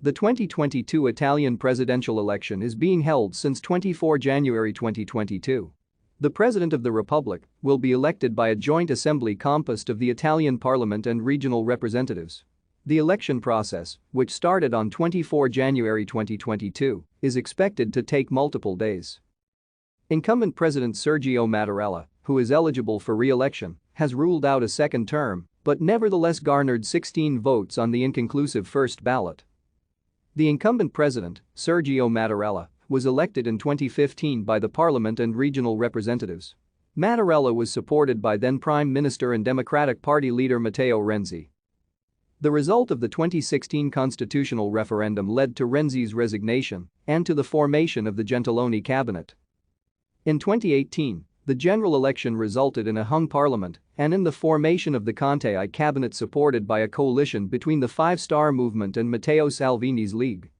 The 2022 Italian presidential election is being held since 24 January 2022. The President of the Republic will be elected by a joint assembly composed of the Italian Parliament and regional representatives. The election process, which started on 24 January 2022, is expected to take multiple days. Incumbent President Sergio Mattarella, who is eligible for re-election, has ruled out a second term, but nevertheless garnered 16 votes on the inconclusive first ballot. The incumbent president, Sergio Mattarella, was elected in 2015 by the parliament and regional representatives. Mattarella was supported by then Prime Minister and Democratic Party leader Matteo Renzi. The result of the 2016 constitutional referendum led to Renzi's resignation and to the formation of the Gentiloni cabinet. In 2018, the general election resulted in a hung parliament and in the formation of the Conte I cabinet supported by a coalition between the Five Star Movement and Matteo Salvini's League.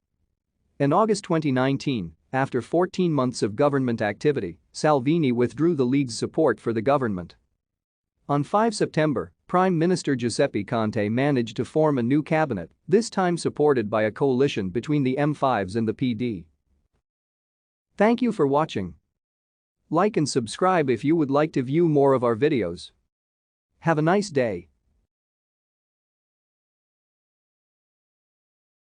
In August 2019, after 14 months of government activity, Salvini withdrew the League's support for the government. On 5 September, Prime Minister Giuseppe Conte managed to form a new cabinet, this time supported by a coalition between the M5s and the PD. Thank you for watching. Like and subscribe if you would like to view more of our videos. Have a nice day.